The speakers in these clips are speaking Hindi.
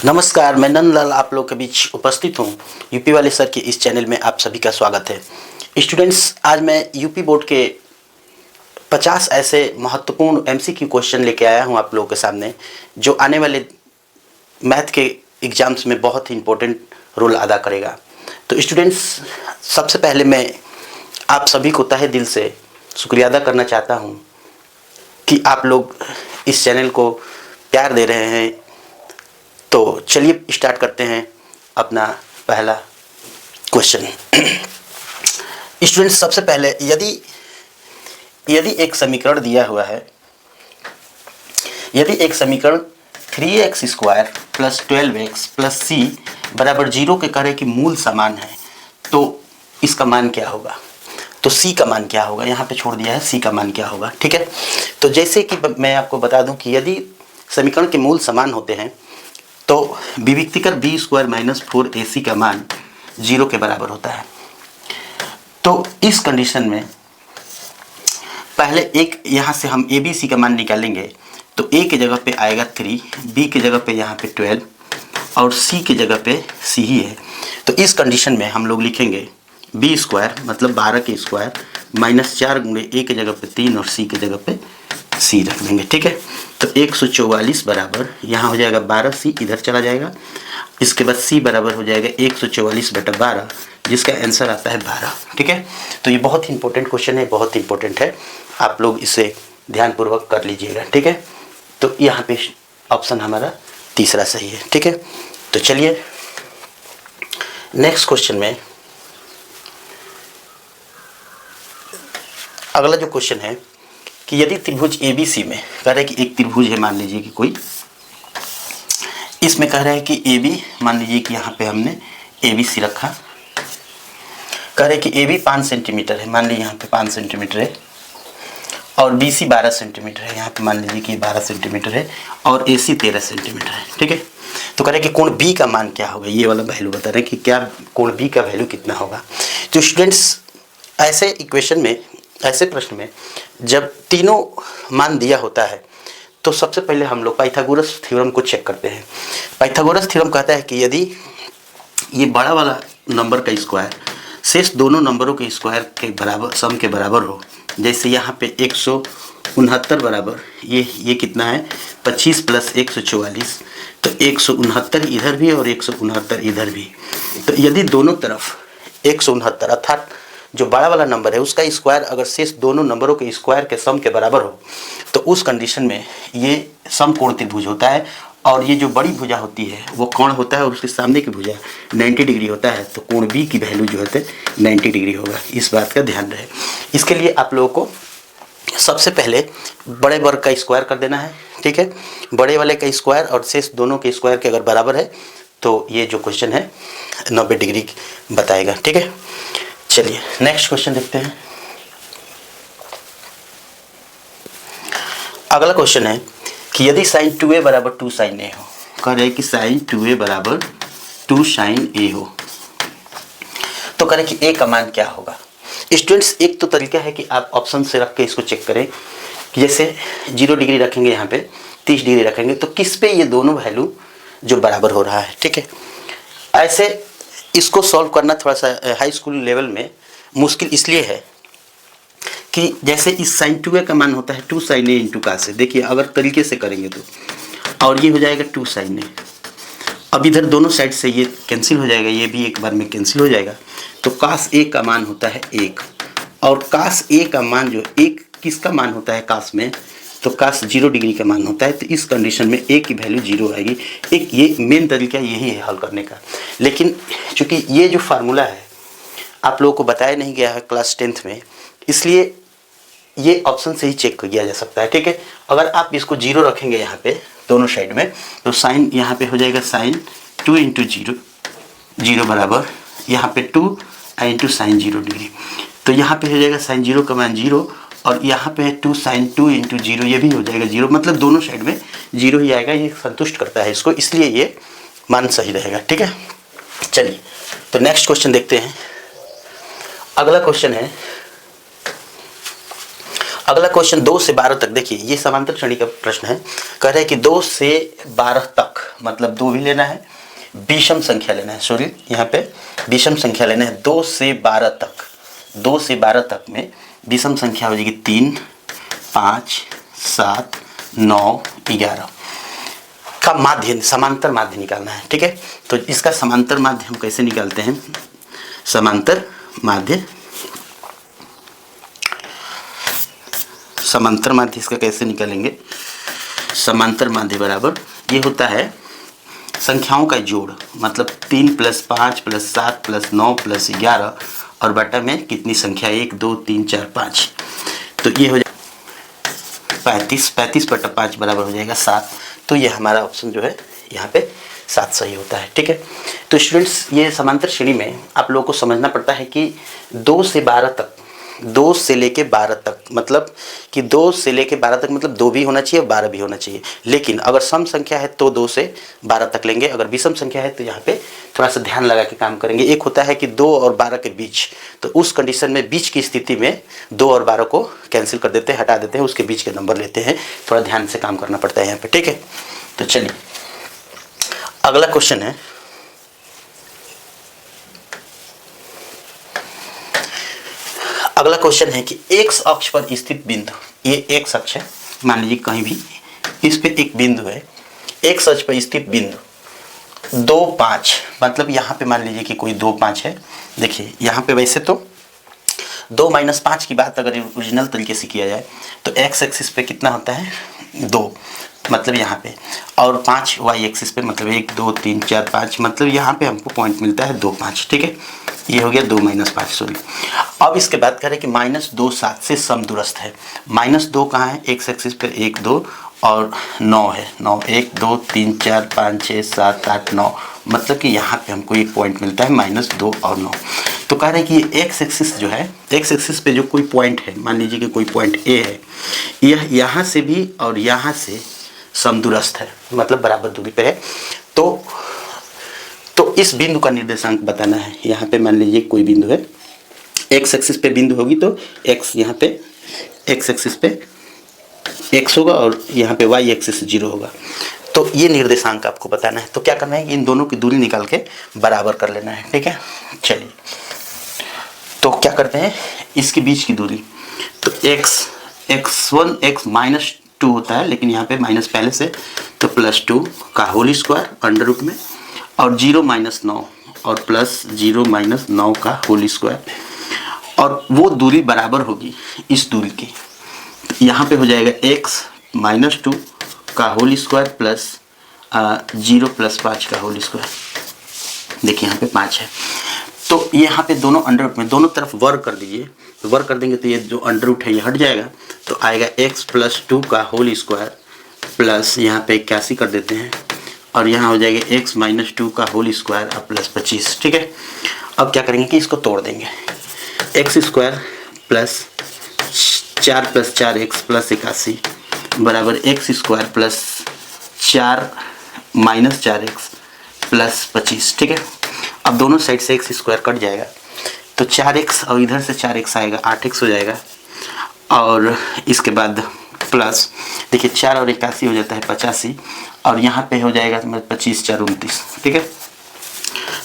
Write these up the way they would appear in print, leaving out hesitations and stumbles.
नमस्कार, मैं नंदलाल आप लोग के बीच उपस्थित हूँ। यूपी वाले सर के इस चैनल में आप सभी का स्वागत है। स्टूडेंट्स, आज मैं यूपी बोर्ड के 50 ऐसे महत्वपूर्ण एमसीक्यू क्वेश्चन लेके आया हूँ आप लोगों के सामने, जो आने वाले मैथ के एग्ज़ाम्स में बहुत ही इम्पोर्टेंट रोल अदा करेगा। तो स्टूडेंट्स, सबसे पहले मैं आप सभी को तहे दिल से शुक्रिया अदा करना चाहता हूँ कि आप लोग इस चैनल को प्यार दे रहे हैं। तो चलिए स्टार्ट करते हैं अपना पहला क्वेश्चन। स्टूडेंट्स, सबसे पहले यदि एक समीकरण दिया हुआ है, यदि एक समीकरण 3x² + 12x + c बराबर 0 के करे कि मूल समान है, तो इसका मान क्या होगा? तो c का मान क्या होगा? यहाँ पे छोड़ दिया है, c का मान क्या होगा। ठीक है, तो जैसे कि मैं आपको बता दूं कि यदि समीकरण के मूल समान होते हैं तो विविक्तिकर b² - 4ac का मान 0 के बराबर होता है। तो इस कंडीशन में पहले एक यहाँ से हम abc का मान निकालेंगे, तो a के जगह पे आएगा 3, b के जगह पे यहाँ पे 12 और c के जगह पे c ही है। तो इस कंडीशन में हम लोग लिखेंगे b² मतलब 12 के स्क्वायर -4 गुणे a के जगह पे 3 और c के जगह पे c रख देंगे। ठीक है, तो 144 बराबर यहाँ हो जाएगा 12c, इधर चला जाएगा। इसके बाद c बराबर हो जाएगा 144/12, जिसका आंसर आता है 12। ठीक है, तो ये बहुत ही इंपॉर्टेंट क्वेश्चन है, बहुत ही इंपॉर्टेंट है, आप लोग इसे ध्यानपूर्वक कर लीजिएगा। ठीक है, तो यहाँ पे ऑप्शन हमारा तीसरा सही है। ठीक है, तो चलिए नेक्स्ट क्वेश्चन में अगला जो क्वेश्चन है कि यदि त्रिभुज ABC में कह रहे हैं कि एक त्रिभुज है, मान लीजिए कि कोई, इसमें कह रहे हैं कि AB, मान लीजिए कि यहाँ पे हमने ABC रखा, कह रहे हैं कि AB 5 सेंटीमीटर है, मान लीजिए यहाँ पे 5 सेंटीमीटर है, और BC 12 सेंटीमीटर है, यहाँ पे मान लीजिए कि 12 सेंटीमीटर है, और AC 13 सेंटीमीटर है। ठीक है, तो कह रहे हैं कि कोण B का मान क्या होगा? ये वाला वैल्यू बता रहे हैं कि क्या कोण B का वैल्यू कितना होगा। तो स्टूडेंट्स, ऐसे इक्वेशन में, ऐसे प्रश्न में जब तीनों मान दिया होता है तो सबसे पहले हम लोग पाइथागोरस थ्योरम को चेक करते हैं। पाइथागोरस थ्योरम कहता है कि यदि ये बड़ा वाला नंबर का स्क्वायर शेष दोनों नंबरों के स्क्वायर के बराबर, सम के बराबर हो, जैसे यहाँ पे 169 बराबर ये कितना है 25 + 144, तो 169 इधर भी और 169 इधर भी। तो यदि दोनों तरफ 169 अर्थात जो बड़ा वाला नंबर है उसका स्क्वायर अगर शेष दोनों नंबरों के स्क्वायर के सम के बराबर हो, तो उस कंडीशन में ये समकोण त्रिभुज होता है। और ये जो बड़ी भुजा होती है वो कोण होता है और उसके सामने की भुजा 90 डिग्री होता है, तो कोण B की वैल्यू जो होता है 90 डिग्री होगा। इस बात का ध्यान रहे। इसके लिए आप लोगों को सबसे पहले बड़े वर्ग का स्क्वायर कर देना है। ठीक है, बड़े वाले का स्क्वायर और शेष दोनों के स्क्वायर के अगर बराबर है तो ये जो क्वेश्चन है 90 डिग्री बताएगा। ठीक है, चलिए नेक्स्ट क्वेश्चन देखते हैं। अगला क्वेश्चन है कि यदि sin 2a = 2 sin a हो, कह रहे हैं कि sin 2a = 2 sin a हो, तो कह रहे हैं कि a का मान क्या होगा। स्टूडेंट्स, एक तो तरीका है कि आप ऑप्शन से रख के इसको चेक करें कि जैसे 0 डिग्री रखेंगे, यहाँ पे 30 डिग्री रखेंगे, तो किस पे ये दोनों वैल्यू जो बराबर हो रहा है। ठीक है, ऐसे इसको सॉल्व करना थोड़ा सा हाई स्कूल लेवल में मुश्किल इसलिए है कि जैसे इस sin 2a का मान होता है 2 sin a × cos a। देखिए अगर तरीके से करेंगे तो, और ये हो जाएगा 2 sin a। अब इधर दोनों साइड से ये कैंसिल हो जाएगा, ये भी एक बार में कैंसिल हो जाएगा, तो cos a का मान होता है 1, और cos a का मान जो 1 किसका मान होता है cos में, तो cos 0 डिग्री का मान होता है। तो इस कंडीशन में a की वैल्यू 0 आएगी। एक ये मेन तरीका यही है हल करने का, लेकिन चूँकि ये जो फार्मूला है आप लोगों को बताया नहीं गया है क्लास 10th में, इसलिए ये ऑप्शन से ही चेक किया जा सकता है। ठीक है, अगर आप इसको 0 रखेंगे यहाँ पे दोनों साइड में, तो साइन यहाँ पे हो जाएगा sin 2 × 0 बराबर यहाँ पे 2 × sin 0 डिग्री। तो यहाँ पे हो जाएगा sin 0 का मान 0, और यहाँ पे 2 sin 2 × 0, ये भी हो जाएगा 0, मतलब दोनों साइड में 0 ही आएगा। ये संतुष्ट करता है इसको, इसलिए ये मान सही रहेगा। ठीक है, चलिए तो नेक्स्ट क्वेश्चन देखते हैं। अगला क्वेश्चन है अगला क्वेश्चन 2 से 12 तक। देखिए ये समांतर श्रेणी का प्रश्न है। कह रहे हैं कि 2 से 12 तक, मतलब 2 भी लेना है, विषम संख्या लेना है। सॉरी, यहाँ पे विषम संख्या लेना है 2 से 12 तक। 2 से 12 तक में विषम संख्या हो जाएगी 3, 5, 7, 9, 11 का माध्य, समांतर माध्य निकालना है। ठीक है, तो इसका समांतर माध्य हम कैसे निकालते हैं? समांतर माध्य, समांतर माध्य इसका कैसे निकालेंगे? समांतर माध्य बराबर ये होता है संख्याओं का जोड़, मतलब 3 + 5 + 7 + 9 + 11 और बटा में कितनी संख्या, 1, 2, 3, 4, 5। तो ये हो जाएगा 35, 35/5 बराबर हो जाएगा 7। तो ये हमारा ऑप्शन जो है यहाँ पे 7 सही होता है। ठीक है, तो स्टूडेंट्स ये समांतर श्रेणी में आप लोगों को समझना पड़ता है कि 2 से 12 तक, 2 से लेके 12 तक, मतलब कि 2 से लेके 12 तक मतलब 2 भी होना चाहिए, 12 भी होना चाहिए। लेकिन अगर सम संख्या है तो 2 से 12 तक लेंगे, अगर विषम संख्या है तो यहाँ पे थोड़ा सा ध्यान लगा के काम करेंगे। एक होता है कि 2 और 12 के बीच, तो उस कंडीशन में बीच की स्थिति में 2 और 12 को कैंसिल कर देते हैं, हटा देते हैं, उसके बीच के नंबर लेते हैं। थोड़ा ध्यान से काम करना पड़ता है यहाँ पे। ठीक है, तो चलिए अगला क्वेश्चन है। अगला क्वेश्चन है कि एक्स अक्ष पर स्थित बिंदु, ये एक्स अक्ष है, मान लीजिए कहीं भी इस पे एक बिंदु है, एक्स अक्ष पर स्थित बिंदु 2, 5, मतलब यहाँ पे मान लीजिए कि कोई 2, 5 है। देखिए यहाँ पे वैसे तो 2 - 5 की बात अगर ओरिजिनल तरीके से किया जाए तो एक्स एक्सिस पे कितना होता है, 2, मतलब यहाँ पे, और 5 वाई एक्सिस पे, मतलब 1, 2, 3, 4, 5, मतलब यहाँ पे हमको पॉइंट मिलता है 2, 5। ठीक है, ये हो गया 2 - 5, सॉरी। अब इसके बाद कह रहे हैं कि -2, 7 से समदूरस्थ है। -2 कहाँ है? एक्स एक्सिस पे 1, 2 और 9 है, 9, 1, 2, 3, 4, 5, 6, 7, 8, 9, मतलब कि यहाँ पे हमको एक पॉइंट मिलता है -2 और 9। तो कह रहे हैं कि ये एक्स एक्सिस जो है, एक्स एक्सिस पे जो कोई पॉइंट है, मान लीजिए कि कोई पॉइंट ए है, यह यहाँ से भी और यहाँ से समदूरस्थ है, मतलब बराबर दूरी पे है। तो इस बिंदु का निर्देशांक बताना है। यहाँ पे मान लीजिए कोई बिंदु है, एक्स एक्सिस पे बिंदु होगी तो एक्स, यहाँ पे एक्स एक्सिस पे एक्स होगा और यहाँ पे वाई एक्सिस 0 होगा। तो ये निर्देशांक आपको बताना है। तो क्या करना है, इन दोनों की दूरी निकाल के बराबर कर लेना है। ठीक है, चलिए तो क्या करते हैं, इसके बीच की दूरी, तो x1 x -2 होता है, लेकिन यहाँ पे माइनस पहले से, तो +2 का होल स्क्वायर अंडर रूट में, और 0 - 9 और +0 - 9 का होल स्क्वायर, और वो दूरी बराबर होगी इस दूरी की। तो यहाँ पे हो जाएगा x -2 का होल स्क्वायर प्लस 0 + 5 का होल स्क्वायर। देखिए यहाँ पे 5 है, तो यहाँ पे दोनों अंडर रूट में दोनों तरफ वर्ग कर दीजिए। तो वर्ग कर देंगे तो ये जो अंडर रूट है ये हट जाएगा, तो आएगा x + 2 का होल स्क्वायर प्लस यहाँ पे 81 कर देते हैं, और यहाँ हो जाएगा x -2 का होल स्क्वायर और प्लस 25। ठीक है, अब क्या करेंगे कि इसको तोड़ देंगे, x² प्लस 4 + 4x प्लस 81 बराबर x² प्लस 4 - 4x प्लस 25। ठीक है, अब दोनों साइड से x² कट जाएगा, तो 4x और इधर से 4x आएगा, 8x हो जाएगा, और इसके बाद प्लस, देखिए 4 और 81 हो जाता है 85, और यहाँ पे हो जाएगा 25 4 29। ठीक है,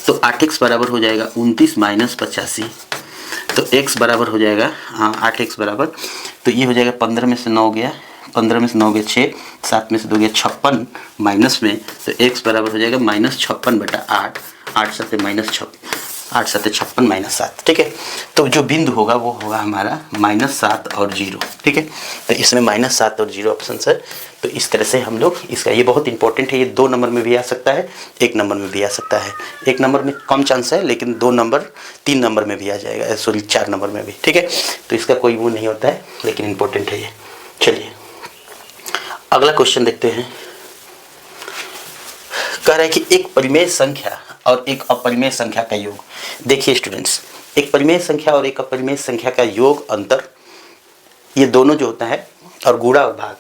तो 8x बराबर हो जाएगा 29 - 85, तो x बराबर हो जाएगा 8x बराबर, तो ये हो जाएगा 15 में से 9 गया, 15 में से 9 गया 6, 7 में से 2 गया 56 माइनस में, तो x बराबर हो जाएगा -56/8, 8 × 7 -8 × 7 -7। ठीक है, तो जो बिंदु होगा वो होगा हमारा -7 और 0। ठीक है, तो इसमें -7 और 0 ऑप्शन है। तो इस तरह से हम लोग इसका, ये बहुत इंपॉर्टेंट है, ये 2 नंबर में भी आ सकता है, 1 नंबर में भी आ सकता है। 1 नंबर में कम चांस है, लेकिन 2 नंबर 3 नंबर में भी आ जाएगा, सॉरी 4 नंबर में भी। ठीक है, तो इसका कोई वो नहीं होता है, लेकिन इंपॉर्टेंट है ये। चलिए अगला क्वेश्चन देखते हैं। कह रहा है कि एक परिमेय संख्या और एक अपरिमेय संख्या का योग। देखिए स्टूडेंट्स, एक परिमेय संख्या और एक अपरिमेय संख्या का योग, अंतर, ये दोनों जो होता है, और गुणा और भाग,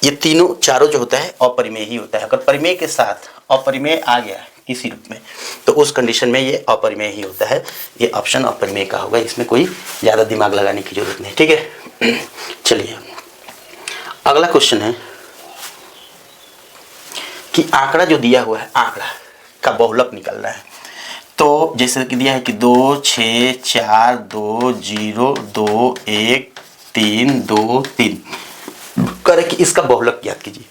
ये तीनों चारों जो होता है अपरिमेय ही होता है। अगर परिमेय के साथ अपरिमेय आ गया किसी रूप में, तो उस कंडीशन में ये अपरिमेय ही होता है। ये ऑप्शन अपरिमेय का होगा, इसमें कोई ज़्यादा दिमाग लगाने की जरूरत नहीं। ठीक है, चलिए अगला क्वेश्चन है कि आंकड़ा जो दिया हुआ है, आंकड़ा का बहुलक निकलना है। तो जैसे कि दिया है कि 2 6 4 2 0 2 1 3 2 3 करे कि इसका बहुलक ज्ञात कीजिए।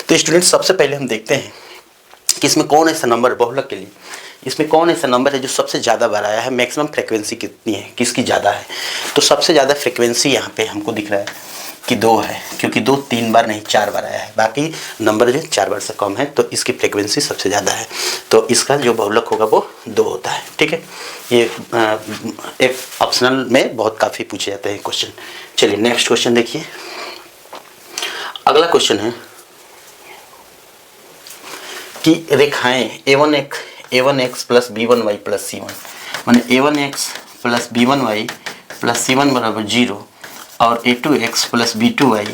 तो स्टूडेंट सबसे पहले हम देखते हैं कि इसमें कौन ऐसा नंबर बहुलक के लिए, इसमें कौन ऐसा नंबर है जो सबसे ज़्यादा बार आया है, मैक्सिमम फ्रिक्वेंसी कितनी है, किसकी ज़्यादा है। तो सबसे ज़्यादा फ्रिक्वेंसी यहाँ पे हमको दिख रहा है कि 2 है, क्योंकि 2 3 बार नहीं 4 बार आया है, बाकी नंबर जो 4 बार से कम है, तो इसकी फ्रिक्वेंसी सबसे ज़्यादा है। तो इसका जो बहुलक होगा वो 2 होता है। ठीक है, ये एक ऑप्शनल में बहुत काफ़ी पूछे जाते हैं क्वेश्चन। चलिए नेक्स्ट क्वेश्चन देखिए। अगला क्वेश्चन है कि रेखाएं a1x plus b1y plus c1, माने a1x plus b1y plus c1 बराबर 0 और a2x plus b2y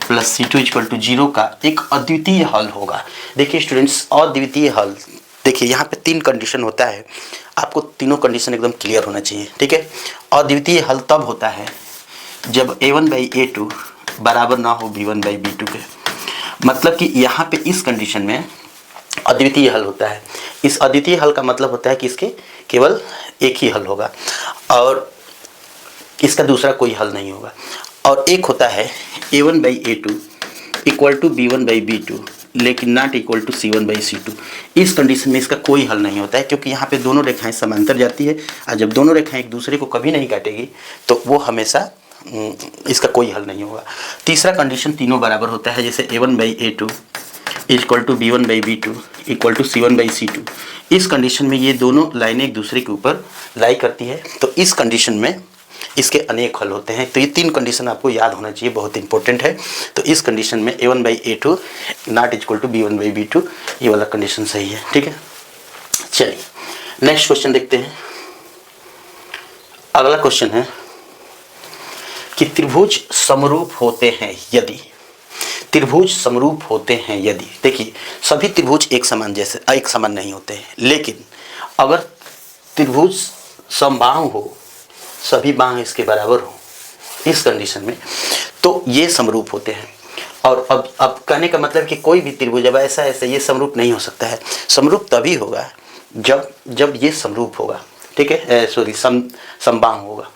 plus c2 equal to 0 का एक अद्वितीय हल होगा। देखिए स्टूडेंट्स, अद्वितीय हल, देखिए यहाँ पे 3 कंडीशन होता है, आपको तीनों कंडीशन एकदम क्लियर होना चाहिए। ठीक है, अद्वितीय हल तब होता है जब a1/a2 बराबर ना हो b1/b2 के। मतलब कि यहाँ पे इस कंडीशन में अद्वितीय हल होता है। इस अद्वितीय हल का मतलब होता है कि इसके केवल एक ही हल होगा और इसका दूसरा कोई हल नहीं होगा। और एक होता है a1/a2 इक्वल टू b1/b2 लेकिन नॉट इक्वल टू c1/c2। इस कंडीशन में इसका कोई हल नहीं होता है, क्योंकि यहाँ पे दोनों रेखाएं समांतर जाती है और जब दोनों रेखाएं एक दूसरे को कभी नहीं काटेगी तो वो हमेशा इसका कोई हल नहीं होगा। तीसरा कंडीशन तीनों बराबर होता है, जैसे a1/a2 equal to b1/b2 equal to c1/c2। इस कंडीशन में ये दोनों लाइनें एक दूसरे के ऊपर लाई करती है, तो इस कंडीशन में इसके अनेक हल होते हैं। तो ये 3 कंडीशन आपको याद होना चाहिए, बहुत इंपॉर्टेंट है। तो इस कंडीशन में a1/a2 not equal to b1/b2 ये वाला कंडीशन सही है। ठीक है, चलिए नेक्स्ट क्वेश्चन देखते हैं। अगला क्वेश्चन है कि त्रिभुज समरूप होते हैं यदि, त्रिभुज समरूप होते हैं यदि, देखिए सभी त्रिभुज एक समान नहीं होते हैं, लेकिन अगर त्रिभुज समबाहु हो, सभी बाहु इसके बराबर हो, इस कंडीशन में तो ये समरूप होते हैं। और अब कहने का मतलब कि कोई भी त्रिभुज अब ऐसा ये समरूप नहीं हो सकता है। समरूप तभी होगा जब ये समरूप होगा। ठीक है, सॉरी समबाहु होगा,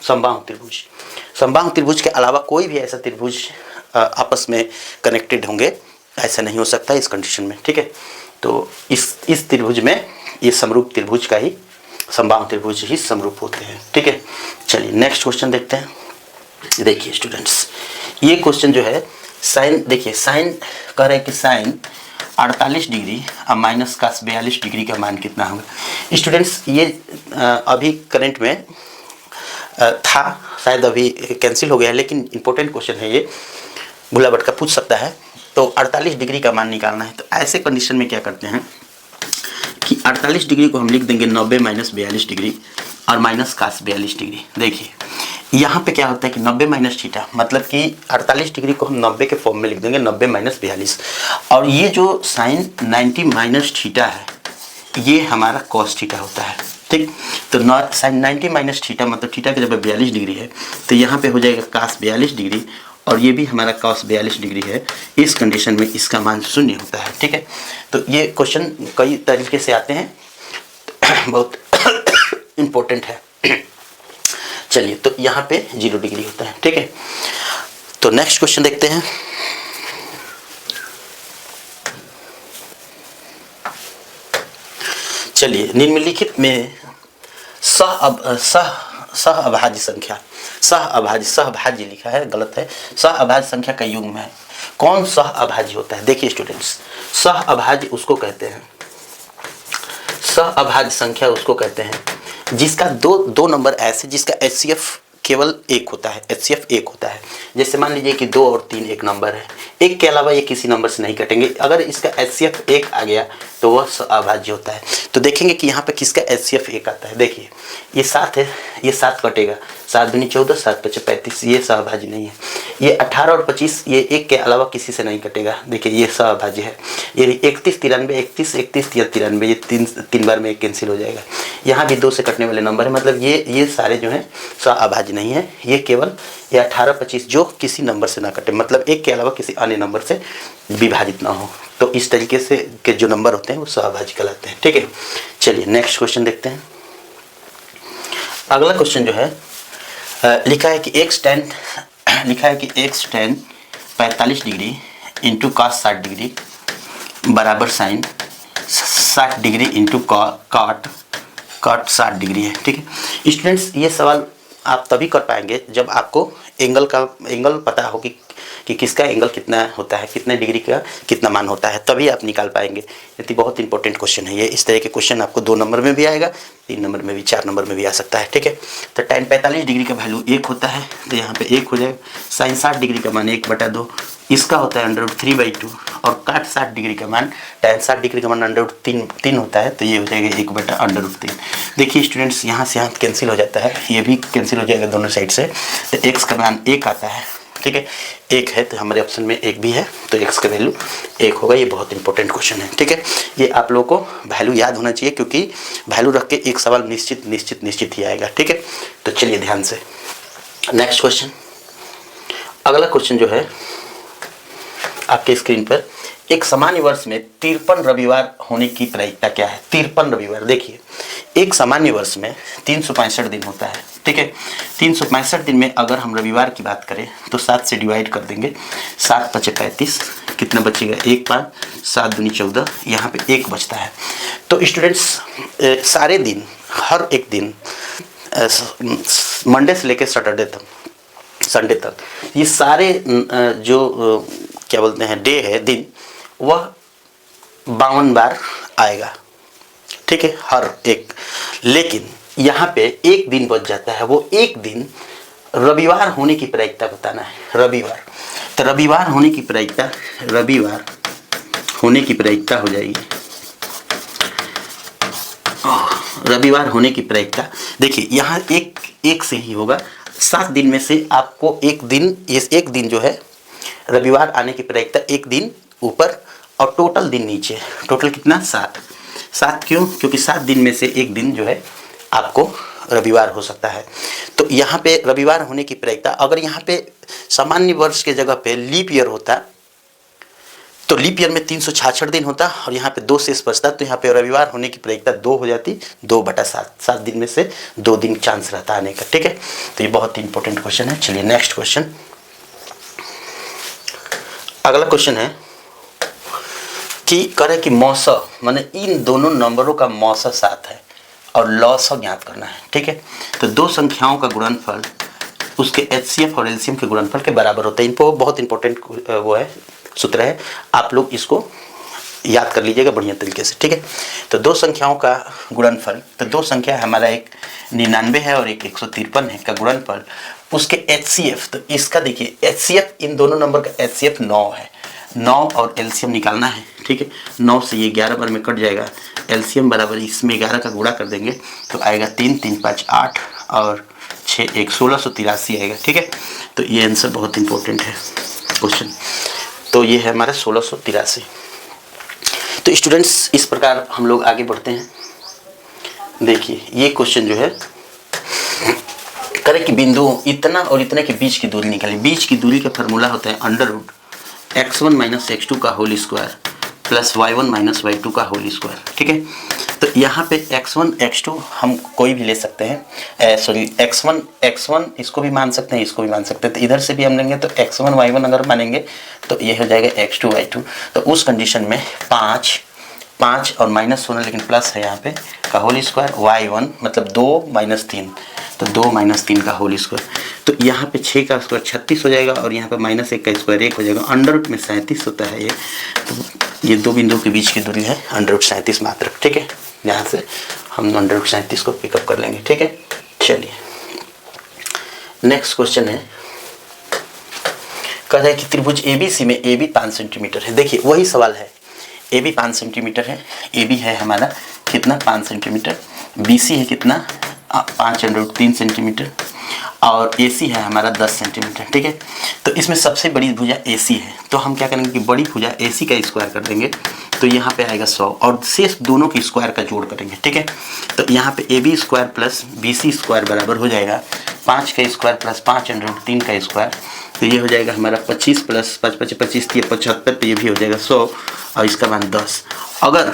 समबाहु त्रिभुज के अलावा कोई भी ऐसा त्रिभुज आपस में कनेक्टेड होंगे, ऐसा नहीं हो सकता इस कंडीशन में। ठीक है, तो इस त्रिभुज में ये समरूप त्रिभुज का ही, समबाहु त्रिभुज ही समरूप होते हैं। ठीक है, चलिए नेक्स्ट क्वेश्चन देखते हैं। देखिए स्टूडेंट्स, ये क्वेश्चन जो है साइन, देखिए साइन कह रहे हैं कि साइन 48 डिग्री और माइनस cos 42 डिग्री का मान कितना होगा। स्टूडेंट्स ये अभी करंट में था, शायद अभी कैंसिल हो गया है, लेकिन इंपॉर्टेंट क्वेश्चन है ये, भूला भटका पूछ सकता है। तो 48 डिग्री का मान निकालना है। तो ऐसे कंडीशन में क्या करते हैं कि 48 डिग्री को हम लिख देंगे 90 माइनस 42 डिग्री और माइनस cos 42 डिग्री। देखिए यहाँ पे क्या होता है कि 90 माइनस थीटा, मतलब कि 48 डिग्री को हम 90 के फॉर्म में लिख देंगे 90 माइनस 42, और ये जो साइन 90 माइनस थीटा है ये हमारा cos थीटा होता है। ठीक, तो साइन 90 माइनस थीटा मतलब थीटा की जब 42 डिग्री है तो यहाँ पे हो जाएगा cos 42 डिग्री और ये भी हमारा cos 42 डिग्री है। इस कंडीशन में इसका मान 0 होता है। ठीक है, तो ये क्वेश्चन कई तरीके से आते हैं, बहुत इम्पोर्टेंट है। चलिए, तो यहाँ पे 0 डिग्री होता है। ठीक है, तो नेक्स्ट क्वेश्चन देखते हैं। चलिए, निम्नलिखित में सहअभाज्य संख्या, सहअभाज्य लिखा है, गलत है, सहअभाज्य संख्या का युग्म है। कौन सहअभाज्य होता है? देखिए स्टूडेंट्स, सहअभाज्य उसको कहते हैं, सहअभाज्य संख्या उसको कहते हैं जिसका दो नंबर ऐसे जिसका HCF केवल 1 होता है, HCF 1 होता है। जैसे मान लीजिए कि 2 और 3 एक नंबर है, 1 के अलावा ये किसी नंबर से नहीं कटेंगे। अगर इसका HCF 1 आ गया तो वह सहअभाज्य होता है। तो देखेंगे कि यहाँ पे किसका HCF 1 आता है। देखिए ये 7 है, ये 7 कटेगा 7 दूनी 14, 7 पचे 35, ये सहभाज्य नहीं है। ये 18 और 25 ये एक के अलावा किसी से नहीं कटेगा। देखिए ये सहभाज्य है। ये 31 93 31 31 या 93 ये तीन बार में एक कैंसिल हो जाएगा। यहाँ भी 2 से कटने वाले नंबर है, मतलब ये सारे जो हैं सहभाज्य नहीं है। ये केवल ये 18 25 जो किसी नंबर से ना कटे, मतलब एक के अलावा किसी अन्य नंबर से विभाजित ना हो। तो इस तरीके से के जो नंबर होते हैं वो सहभाज्य कहलाते हैं। ठीक है, चलिए नेक्स्ट क्वेश्चन देखते हैं। अगला क्वेश्चन जो है लिखा है कि x tan 45 degree into cos 60 degree बराबर sine 60 degree into cot 60 degree है। ठीक है स्टूडेंट्स, ये सवाल आप तभी कर पाएंगे जब आपको एंगल पता हो कि किसका एंगल कितना होता है, कितने डिग्री का कितना मान होता है, तभी आप निकाल पाएंगे। ये बहुत इंपॉर्टेंट क्वेश्चन है ये। इस तरह के क्वेश्चन आपको 2 नंबर में भी आएगा, 3 नंबर में भी, 4 नंबर में भी आ सकता है। ठीक है, तो tan 45 डिग्री का वैल्यू 1 होता है, तो यहाँ पे 1 हो जाएगा। साइन 60 डिग्री का मान 1/2, इसका होता है √3/2, और काट 60 डिग्री का मान, tan 60 डिग्री का मान √3 होता है, तो ये हो जाएगा 1/√3। देखिए स्टूडेंट्स, यहाँ से यहाँ कैंसिल हो जाता है, ये भी कैंसिल हो जाएगा दोनों साइड से, तो x का मान 1 आता है। ठीक है, 1 है, तो हमारे ऑप्शन में 1 भी है, तो x का वैल्यू 1 होगा। ये बहुत इंपॉर्टेंट क्वेश्चन है। ठीक है, ये आप लोगों को वैल्यू याद होना चाहिए, क्योंकि वैल्यू रख के एक सवाल निश्चित ही आएगा। ठीक है, तो चलिए ध्यान से नेक्स्ट क्वेश्चन। अगला क्वेश्चन जो है आपके स्क्रीन पर, एक सामान्य वर्ष में 53 रविवार होने की प्रायिकता क्या है? 53 रविवार। देखिए एक सामान्य वर्ष में 365 दिन होता है। ठीक है, 365 दिन में अगर हम रविवार की बात करें तो 7 से डिवाइड कर देंगे, 7 पचे 35, कितना बचेगा? 1 5, 7 दूनी 14, यहाँ पे 1 बचता है। तो स्टूडेंट्स सारे दिन, हर एक दिन मंडे से लेकर संडे तक ये सारे जो क्या बोलते हैं डे है, दिन, वह 52 बार आएगा। ठीक है, हर एक। लेकिन यहाँ पे एक दिन बच जाता है, वो एक दिन रविवार होने की प्रायिकता बताना है। रविवार, तो रविवार होने की प्रायिकता हो जाएगी। रविवार होने की प्रायिकता देखिए यहाँ एक से ही होगा। 7 दिन में से आपको एक दिन जो है रविवार आने की प्रायिकता, एक दिन ऊपर और टोटल दिन नीचे। टोटल कितना? 7 क्यों? क्योंकि 7 दिन में से एक दिन जो है आपको रविवार हो सकता है। तो यहाँ पे रविवार होने की प्रायिकता, अगर यहाँ पे सामान्य वर्ष के जगह पे लीप ईयर होता तो लीप ईयर में 366 दिन होता और यहाँ पे 2 शेष बचता, तो यहाँ पे रविवार होने की प्रायिकता 2 हो जाती, 2/7। 7 दिन में से 2 दिन चांस रहता आने का। ठीक है, तो ये बहुत ही इंपॉर्टेंट क्वेश्चन है। चलिए नेक्स्ट क्वेश्चन। अगला क्वेश्चन है कि करे कि मौसा, माने इन दोनों नंबरों का मौसा 7 है और लौसा ज्ञात करना है। ठीक है, तो 2 संख्याओं का गुणनफल उसके HCF और LCM के गुणनफल के बराबर होता है। इनको बहुत इंपॉर्टेंट वो है, सूत्र है, आप लोग इसको याद कर लीजिएगा बढ़िया तरीके से। ठीक है, तो 2 संख्याओं का गुणनफल, तो 2 संख्या हमारा एक 99 है और एक 153 है का गुणनफल, उसके HCF, तो इसका देखिए HCF, इन दोनों नंबर का HCF 9 है। 9 और LCM निकालना है। ठीक है, 9 से ये 11 बार में कट जाएगा, LCM बराबर इसमें 11 का गुणा कर देंगे तो आएगा 3 3 5 8 और 6 1 1683 आएगा। ठीक है, तो ये आंसर बहुत इंपॉर्टेंट है क्वेश्चन। तो ये है हमारा 1683। तो स्टूडेंट्स इस प्रकार हम लोग आगे बढ़ते हैं। देखिए ये क्वेश्चन जो है करे कि बिंदु इतना और इतने के बीच की दूरी निकालें। बीच की दूरी का फार्मूला होता है √(x1 - x2) का whole square plus y1 - y2 का होल स्क्वायर। ठीक है, तो यहाँ पे x1 x2 हम कोई भी ले सकते हैं, सॉरी x1 इसको भी मान सकते हैं, इसको भी मान सकते हैं। तो इधर से भी हम लेंगे तो x1 y1 अगर मानेंगे तो ये हो जाएगा x2 y2। तो उस कंडीशन में 5 और माइनस होना लेकिन प्लस है यहाँ पे का होल स्क्वायर, y1 मतलब 2 - 3, तो 2 - 3 का होल स्क्वायर। तो यहाँ पे 6 का स्क्वायर 36 हो जाएगा और यहाँ पे -1 का स्क्वायर 1 हो जाएगा। अंडर में 37 होता है ये, तो ये 2 बिंदु के बीच की दूरी है √37 मात्र। ठीक है, यहाँ से हम √37 को पिकअप कर लेंगे। ठीक है, चलिए नेक्स्ट क्वेश्चन है, कह रहा है कि त्रिभुज ABC में AB 5 सेंटीमीटर है। देखिए वही सवाल है, AB 5 सेंटीमीटर है, AB है हमारा कितना 5 सेंटीमीटर, BC है कितना 5 √3 सेंटीमीटर, और AC है हमारा 10 सेंटीमीटर, ठीक है। तो इसमें सबसे बड़ी भुजा AC है, तो हम क्या करेंगे कि बड़ी भुजा AC का स्क्वायर कर देंगे, तो यहाँ पे आएगा 100 और शेष दोनों के स्क्वायर का जोड़ करेंगे, ठीक है। तो यहाँ पे AB square plus BC square बराबर हो जाएगा 5 का स्क्वायर प्लस 5√3 का स्क्वायर, तो ये हो जाएगा हमारा 25 प्लस 5 25 25 75, तो ये भी हो जाएगा 100 और इसका मान 10। अगर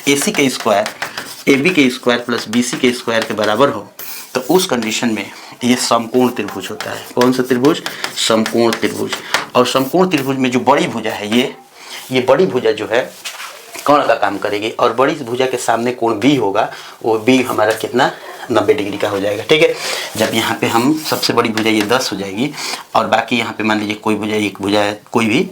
AC का स्क्वायर AB के स्क्वायर प्लस BC के स्क्वायर के बराबर हो तो उस कंडीशन में ये समकोण त्रिभुज होता है। कौन सा त्रिभुज? समकोण त्रिभुज। और समकोण त्रिभुज में जो बड़ी भुजा है ये बड़ी भुजा जो है कोण का काम करेगी, और बड़ी भुजा के सामने कोण B होगा, वो B हमारा कितना 90 डिग्री का हो जाएगा, ठीक है। जब यहाँ पे हम सबसे बड़ी भुजा ये 10 हो जाएगी और बाकी यहाँ पे मान लीजिए कोई भुजा एक भुजा है, कोई भी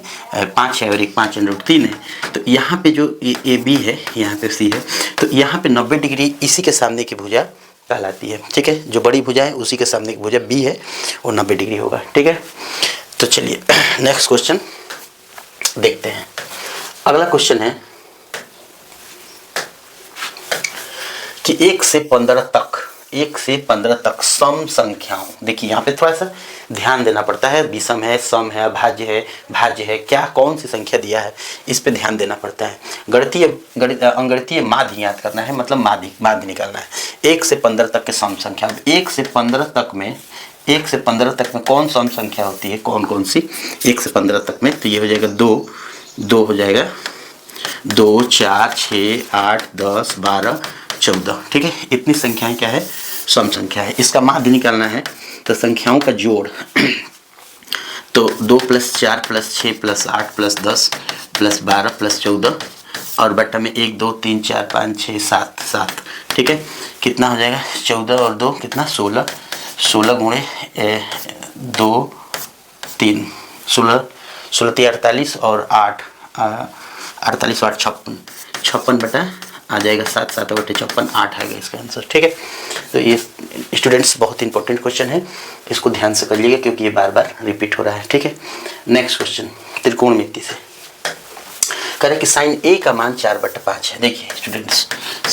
5 है और एक 5√3 है, तो यहाँ पे जो AB है यहाँ पे C है, तो यहाँ पे 90 डिग्री इसी के सामने की भुजा कहलाती है, ठीक है। जो बड़ी भुजा है उसी के सामने की भुजा B है वो 90 डिग्री होगा, ठीक है। तो चलिए नेक्स्ट क्वेश्चन देखते हैं। अगला क्वेश्चन है कि 1 से 15 तक सम संख्याओं, देखिए यहाँ पे थोड़ा सा ध्यान देना पड़ता है, विषम है, सम है, भाज्य है, क्या कौन सी संख्या दिया है इस पे ध्यान देना पड़ता है। अंगणितीय माध्य याद करना है, मतलब माध्य निकालना है। 1 से 15 तक के सम संख्या, 1 से 15 तक में कौन सम संख्या होती है, कौन सी 1 से 15 तक में, तो ये हो जाएगा 2 हो जाएगा, 2 4 6 8 10 12 14, ठीक है। इतनी संख्याएं क्या है, सम संख्या है। इसका माध्य निकालना है तो संख्याओं का जोड़ तो 2 + 4 + 6 + 8 + 10 + 12 + 14 और बट्टा में 1 2 3 4 5 6 7, ठीक है। कितना हो जाएगा 14 और 2 कितना 16 गुणे 2 3 16 48 और 8 48 8 56 बटा आ जाएगा 7 7 बटे 56 8 आएगा इसका आंसर, ठीक है। तो ये स्टूडेंट्स बहुत इंपॉर्टेंट क्वेश्चन है, इसको ध्यान से करिएगा क्योंकि ये बार बार रिपीट हो रहा है, ठीक है। नेक्स्ट क्वेश्चन त्रिकोणमिति से कह रहे कि sin A का मान 4/5 है। देखिए स्टूडेंट्स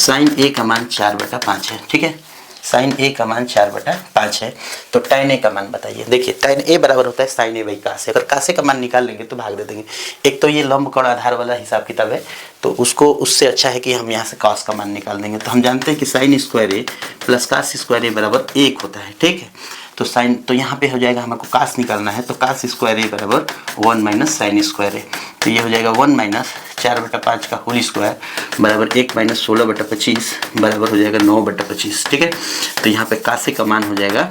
sin A का मान 4/5 है, ठीक है। sin A का मान 4/5 है, तो tan A का मान बताइए। देखिए tan A बराबर होता है sin A / cos A। अगर cos A का मान निकाल लेंगे तो भाग दे देंगे। एक तो ये लंब कोण आधार वाला हिसाब किताब है, तो उससे अच्छा है कि हम यहाँ से cos का मान निकाल देंगे। तो हम जानते हैं कि sin² A + cos² A बराबर 1 होता है, ठीक है। तो यहाँ पे हो जाएगा, हमको cos निकालना है, तो cos² A बराबर 1 - sin² A। तो ये हो जाएगा 1 - 4/5 का होल स्क्वायर बराबर 1 - 16/25 बराबर हो जाएगा 9/25, ठीक है। तो यहाँ पे cos A का मान हो जाएगा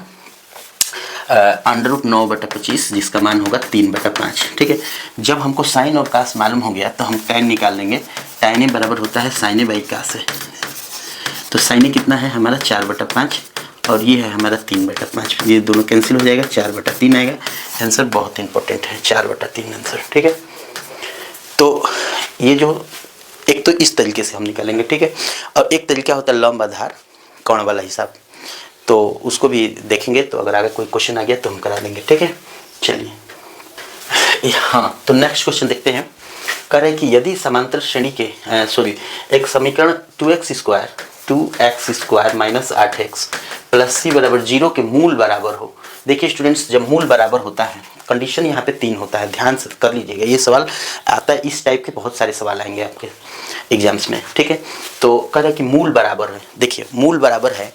√9/25 जिसका मान होगा 3/5, ठीक है। जब हमको साइन और cos मालूम हो गया तो हम tan निकाल लेंगे। tan A बराबर होता है sin A / cos A। तो sin A कितना है हमारा 4/5 और ये है हमारा 3/5, ये दोनों कैंसिल हो जाएगा, 4/3 आएगा। आंसर बहुत इंपॉर्टेंट है, 4/3 आंसर, ठीक है। तो ये जो एक तो इस तरीके से हम निकालेंगे, ठीक है। और एक तरीका होता है लंब आधार कोण वाला हिसाब, तो उसको भी देखेंगे। तो अगर आगे कोई क्वेश्चन आ गया तो हम करा देंगे, ठीक है। चलिए हाँ, तो नेक्स्ट क्वेश्चन देखते हैं। कह रहे हैं कि यदि समांतर श्रेणी के एक समीकरण 2x² - 8x + c = 0 के मूल बराबर हो। देखिए स्टूडेंट्स, जब मूल बराबर होता है कंडीशन यहाँ पे 3 होता है, ध्यान से कर लीजिएगा। ये सवाल आता है, इस टाइप के बहुत सारे सवाल आएंगे आपके एग्जाम्स में, ठीक है। तो कह रहे हैं कि मूल बराबर है। देखिए मूल बराबर है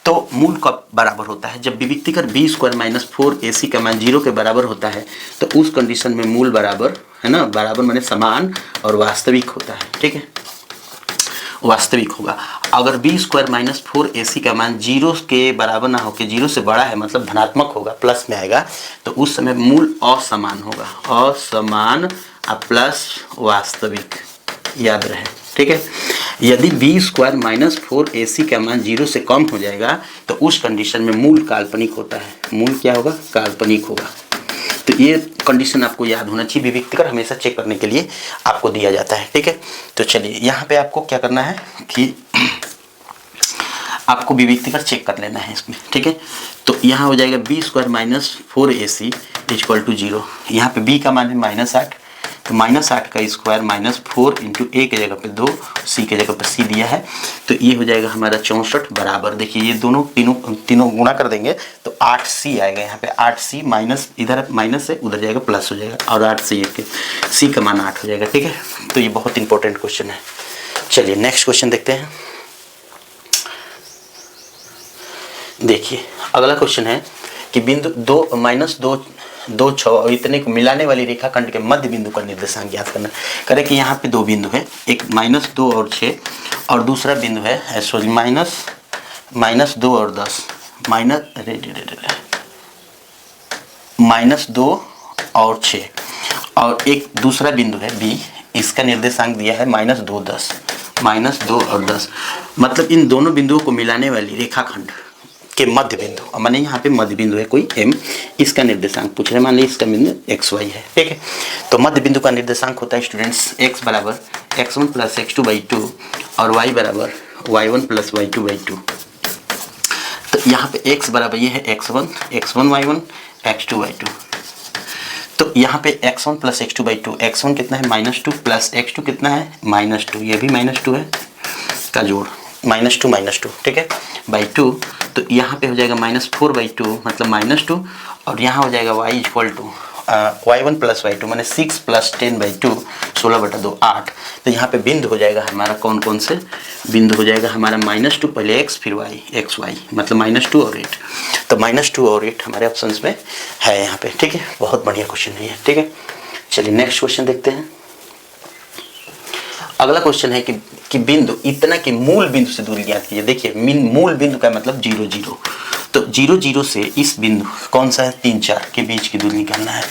तो मूल कब बराबर होता है, जब विविक्तिकर b² - 4ac का मान 0 के बराबर होता है, तो उस कंडीशन में मूल बराबर है ना, बराबर माने समान और वास्तविक होता है, ठीक है, वास्तविक होगा। अगर b² - 4ac का मान 0 के बराबर ना होकर 0 से बड़ा है, मतलब धनात्मक होगा, प्लस में आएगा, तो उस समय मूल असमान होगा, असमान प्लस वास्तविक, याद रहे, ठीक है। यदि b² - 4ac का मान 0 से कम हो जाएगा तो उस कंडीशन में मूल काल्पनिक होता है। मूल क्या होगा, काल्पनिक होगा। तो ये कंडीशन आपको याद होना चाहिए, विविक्तिकर हमेशा चेक करने के लिए आपको दिया जाता है, ठीक है। तो चलिए यहाँ पे आपको क्या करना है कि आपको विविक्तिकर चेक कर लेना है इसमें, ठीक है। तो यहाँ हो जाएगा b² - 4ac = 0। यहाँ पे b का मान है -8, तो -8 का स्क्वायर -4 इंटू a की जगह पे 2, c की जगह पे c दिया है, तो ये हो जाएगा हमारा 64 बराबर, देखिए ये दोनों तीनों गुणा कर देंगे तो 8c आएगा। यहाँ पे 8c माइनस, इधर माइनस है उधर जाएगा प्लस हो जाएगा, और 8 से 1 c का मान 8 हो जाएगा। ठीक है, तो ये बहुत इंपॉर्टेंट क्वेश्चन है। चलिए नेक्स्ट क्वेश्चन देखते हैं। देखिए अगला क्वेश्चन है कि बिंदु 2 6 और इतने को मिलाने वाली रेखाखंड के मध्य बिंदु का निर्देशांक ज्ञात करना। करें कि यहाँ पे दो बिंदु है, एक -2 और 6 और दूसरा बिंदु है सॉरी -2 और 10, -2 और 6 और एक दूसरा बिंदु है B, इसका निर्देशांक दिया है -2 10, -2 और 10। मतलब इन दोनों बिंदुओं को मिलाने वाली रेखाखंड के मध्य बिंदु, माने यहाँ पे मध्य बिंदु है कोई M, इसका निर्देशांक पूछ रहे हैं। मान लीजिए इसका बिंदु XY है। ठीक है, तो मध्य बिंदु का निर्देशांक होता है स्टूडेंट्स x बराबर x1 प्लस x2/2 और y बराबर y1 प्लस y2/2। तो यहाँ पे x बराबर ये है x1 y1 x2/2। तो यहाँ पे x1 प्लस x2/2, x1 कितना है -2 प्लस x2 कितना है -2, ये भी -2 है का जोड़, -2 ठीक है बाई 2। तो यहाँ पे हो जाएगा -4/2 मतलब -2, और यहाँ हो जाएगा y equal to y1 plus y2 माने 6 प्लस 10/2 16/2 8। तो यहाँ पे बिंदु हो जाएगा हमारा कौन से बिंदु हो जाएगा हमारा -2 पहले x फिर y xy मतलब -2 और 8। तो -2 और 8 हमारे ऑप्शंस में है यहाँ पे। ठीक है, बहुत बढ़िया क्वेश्चन है ये। ठीक है, चलिए नेक्स्ट क्वेश्चन देखते हैं। अगला क्वेश्चन है कि बिंदु इतना कि मूल बिंदु से दूरी ज्ञात कीजिए। देखिए मूल बिंदु का मतलब 0 0, तो 0 0 से इस बिंदु कौन सा है 3 4 के बीच की दूरी निकालना है,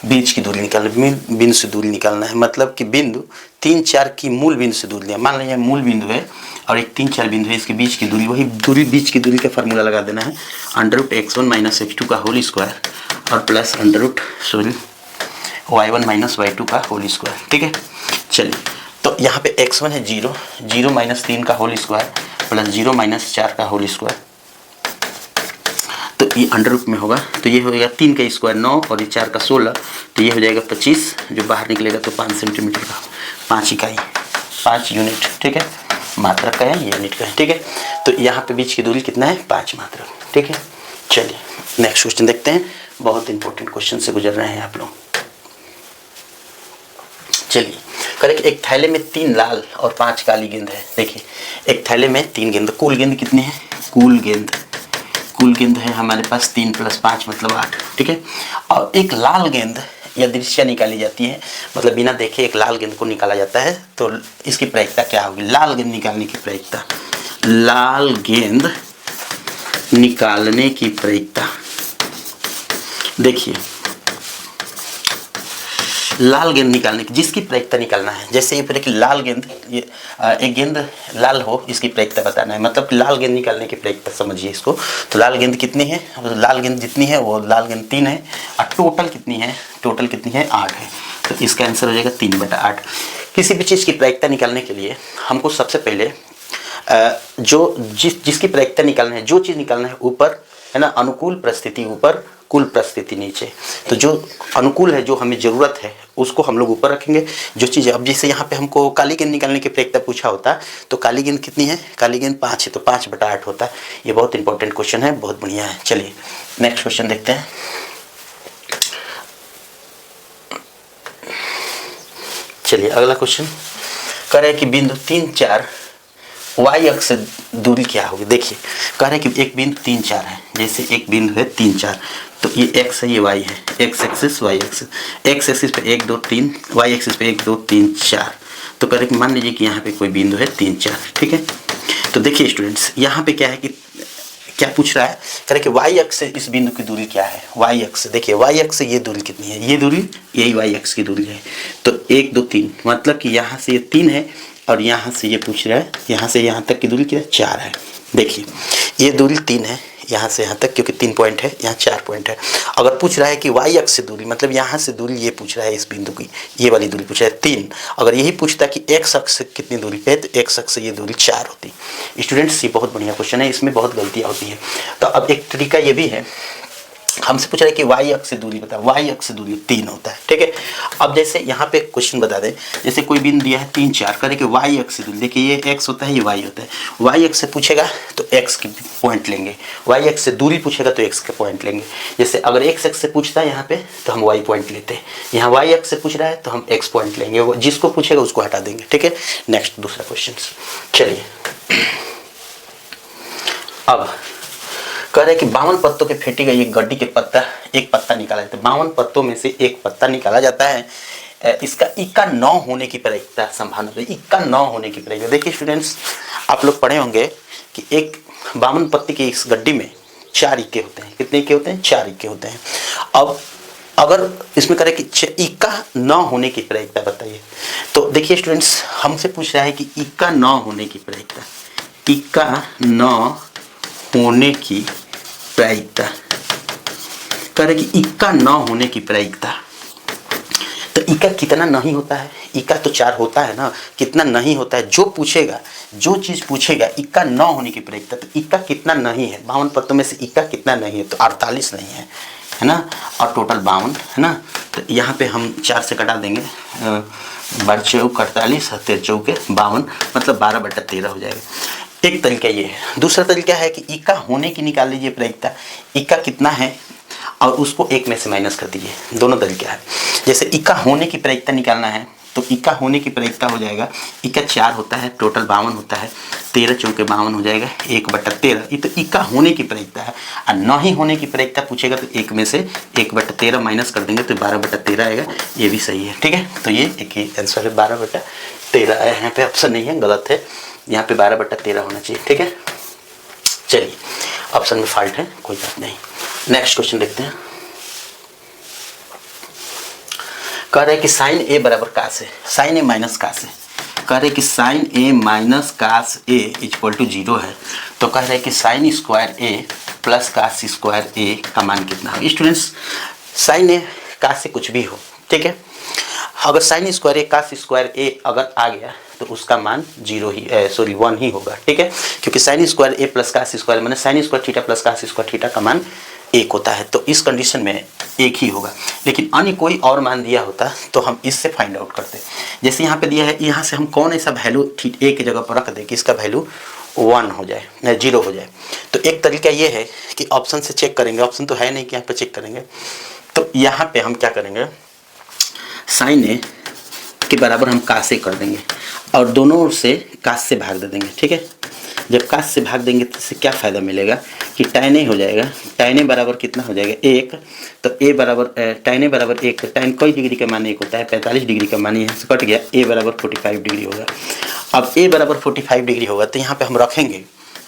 बीच की दूरी निकालना, बिंदु से दूरी निकालना है। मतलब कि बिंदु 3 4 की मूल बिंदु से दूरी लिया, मान लीजिए मूल बिंदु है और एक 3 4 बिंदु है, इसके बीच की दूरी, वही दूरी बीच की दूरी का फार्मूला लगा देना है √x1 - x2 का होल स्क्वायर और प्लस y1 - y2 का होल स्क्वायर। ठीक है, चलिए तो यहाँ पे x1 है 0 0 - 3 का होल स्क्वायर प्लस 0 - 4 का होल स्क्वायर, तो ये अंडर रूट में होगा। तो ये हो जाएगा 3 का स्क्वायर 9 और ये 4 का 16, तो ये हो जाएगा 25, जो बाहर निकलेगा तो 5 सेंटीमीटर का 5 इकाई 5 यूनिट। ठीक है, मात्रक का है, यूनिट का है। ठीक है, तो यहाँ पे बीच की दूरी कितना है 5 मात्रक। ठीक है, चलिए नेक्स्ट क्वेश्चन देखते हैं। बहुत इंपॉर्टेंट क्वेश्चन से गुजर रहे हैं आप लोग। चलिए करेक्ट, एक थैले में 3 लाल और 5 काली गेंद है। देखिए एक थैले में 3 गेंद, कुल गेंद कितनी है, कुल गेंद है हमारे पास 3 + 5 मतलब 8। ठीक है, और एक लाल गेंद या दृश्य निकाली जाती है, मतलब बिना देखे एक लाल गेंद को निकाला जाता है, तो इसकी प्रायिकता क्या होगी। लाल गेंद निकालने की प्रायिकता, लाल गेंद निकालने की प्रायिकता, देखिए लाल गेंद निकालने की जिसकी प्रायिकता निकालना है, जैसे ये फिर कि लाल गेंद, ये एक गेंद लाल हो इसकी प्रायिकता बताना है, मतलब लाल गेंद निकालने की प्रायिकता समझिए इसको। तो लाल गेंद कितनी है, लाल गेंद जितनी है वो लाल गेंद 3 है, और टोटल कितनी है 8 है। तो इसका आंसर हो जाएगा 3/8। किसी भी चीज़ की प्रायिकता निकालने के लिए हमको सबसे पहले जिसकी प्रायिकता निकालना है, जो चीज़ निकालना है ऊपर है ना, अनुकूल परिस्थिति ऊपर, कुल परिस्थिति नीचे। तो जो अनुकूल है, जो हमें ज़रूरत है उसको हम लोग ऊपर रखेंगे। जो चीज़, अब जैसे यहाँ पे हमको काली गेंद निकालने की प्रायिकता पूछा होता, तो काली गेंद कितनी है, काली गेंद 5 है, तो 5/8 होता है। ये बहुत इंपॉर्टेंट क्वेश्चन है, बहुत बढ़िया है। चलिए नेक्स्ट क्वेश्चन देखते हैं। चलिए अगला क्वेश्चन कह रहे हैं कि बिंदु 3 4 y अक्ष से दूरी क्या होगी। देखिए कह रहे हैं कि एक बिंदु 3 4 है, जैसे एक बिंदु है 3 4, तो ये x है, ये y है, x axis y axis, x axis पे 1 2 3, y एक्सिस पे 1 2 3 4। तो कह रहे कि मान लीजिए कि यहाँ पे कोई बिंदु है 3 4। ठीक है, तो देखिए स्टूडेंट्स यहाँ पे क्या है कि क्या पूछ रहा है, कह रहे कि y अक्ष से इस बिंदु की दूरी क्या है, y अक्ष से। देखिए y अक्ष से ये दूरी कितनी है, ये दूरी यही y अक्ष की दूरी है। तो 1 2 3 मतलब कि यहाँ से ये 3 है, और यहाँ से ये पूछ रहा है यहाँ से यहाँ तक की दूरी क्या है 4 है। देखिए ये दूरी 3 है यहाँ से यहाँ तक, क्योंकि 3 पॉइंट है, यहाँ 4 पॉइंट है। अगर पूछ रहा है कि y अक्ष से दूरी, मतलब यहाँ से दूरी ये पूछ रहा है, इस बिंदु की ये वाली दूरी पूछ रहा है 3। अगर यही पूछता कि x अक्ष से कितनी दूरी पे है, तो x अक्ष से ये दूरी 4 होती। स्टूडेंट्स ये बहुत बढ़िया क्वेश्चन है, इसमें बहुत गलतियाँ होती हैं। तो अब एक तरीका ये भी है हमसे पूछ रहा है कि वाई अक्ष से दूरी बता, वाई अक्ष से दूरी 3 होता है, ठीक है। अब जैसे यहाँ पे क्वेश्चन बता दें, जैसे कोई बिंदु दिया है 3 4, करें कि वाई अक्ष से दूरी, देखिए ये एक्स होता है, ये वाई होता है। वाई अक्ष से पूछेगा तो एक्स के पॉइंट लेंगे, वाई अक्ष से दूरी पूछेगा तो एक्स के पॉइंट लेंगे। जैसे अगर एक्स अक्ष से पूछता है यहाँ पे तो हम वाई पॉइंट लेते हैं, यहाँ वाई अक्ष से पूछ रहा है तो हम एक्स पॉइंट लेंगे, वो जिसको पूछेगा उसको हटा देंगे, ठीक है। नेक्स्ट दूसरा क्वेश्चन, चलिए अब कह रहे हैं कि 52 पत्तों के फेंटी गई एक गड्डी के पत्ता, एक पत्ता निकाला जाता है। 52 पत्तों में से एक पत्ता निकाला जाता है, इसका इक्का 9 होने की प्रायिकता संभावना है, इक्का 9 होने की प्रायिकता। देखिए स्टूडेंट्स, आप लोग पढ़े होंगे कि एक 52 पत्ती की इस गड्डी में 4 इक्के होते हैं। कितने इक्के होते हैं? 4 इक्के होते हैं। अब अगर इसमें करें कि इक्का 9 होने की प्रायिकता बताइए, तो देखिए स्टूडेंट्स, हमसे पूछ रहा है कि इक्का 9 होने की प्रायिकता, इक्का 9 होने की प्रायिकता, करें कि इक्का 9 होने की प्रायिकता, तो इक्का कितना नहीं होता है? इक्का तो 4 होता है ना, कितना नहीं होता है? जो पूछेगा, जो चीज़ पूछेगा इक्का 9 होने की प्रायिकता, तो इक्का कितना नहीं है? 52 पत्तों में से इक्का कितना नहीं है? तो 48 नहीं है, है ना, और टोटल 52 है ना। तो यहाँ पे हम 4 से कटा देंगे, 12 चौक 48, 13 चौके 52, मतलब 12/13 हो जाएगा। एक तरीका ये है। दूसरा तरीका है कि इक्का होने की निकाल लीजिए प्रायिकता, इक्का कितना है और उसको 1 में से माइनस कर दीजिए। दोनों तरीका है। जैसे इक्का होने की प्रायिकता निकालना है तो इक्का होने की प्रायिकता हो जाएगा, इक्का 4 होता है, टोटल 52 होता है, 13 चौके 52 हो जाएगा, 1/13। ये तो इक्का होने की प्रायिकता है। और नहीं होने की प्रायिकता पूछेगा तो 1 में से 1/13 माइनस कर देंगे तो 12/13 आएगा। ये भी सही है, ठीक है। तो ये एक ही आंसर है, 12/13 है। यहाँ पे ऑप्शन नहीं है, गलत है, यहाँ पे 12/13 होना चाहिए, ठीक है। चलिए, ऑप्शन में फॉल्ट है, कोई बात नहीं। नेक्स्ट क्वेश्चन देखते हैं। कह रहे हैं कि साइन ए बराबर कास है, साइन ए माइनस कास है। कह रहे हैं कि sine a minus cos a equal to 0 है। तो कह रहे हैं कि sine square a plus cos square a का मान कितना है? स्टूडेंट्स, साइन ए कास से कुछ भी हो, ठीक है। अगर साइन स्क्वायर ए कास स्क्वायर ए अगर आ गया तो उसका मान 1 ही होगा, ठीक है। क्योंकि sine square a plus cos square मैंने sine square theta plus cos square theta का मान 1 होता है, तो इस कंडीशन में 1 ही होगा। लेकिन अन्य कोई और मान दिया होता तो हम इससे फाइंड आउट करते। जैसे यहाँ पे दिया है, यहाँ से हम कौन ऐसा वैल्यू ए की जगह पर रख दें कि इसका वैल्यू 1 हो जाए, 0 हो जाए। तो एक तरीका ये है कि ऑप्शन से चेक करेंगे, ऑप्शन तो है नहीं कि यहाँ पे चेक करेंगे। तो यहाँ पे हम क्या करेंगे, साइन ए के बराबर हम कास ए कर देंगे और दोनों ओर से कास से भाग दे देंगे, ठीक है। जब कास से भाग देंगे तो इससे क्या फ़ायदा मिलेगा कि tan ए हो जाएगा, tan ए बराबर कितना हो जाएगा 1, तो a बराबर tan ए बराबर 1, तो tan कोई डिग्री का मान 1 होता है, 45 डिग्री का मान यहाँ से कट गया, a बराबर 45 डिग्री होगा। अब a बराबर 45 डिग्री होगा तो यहाँ पे हम रखेंगे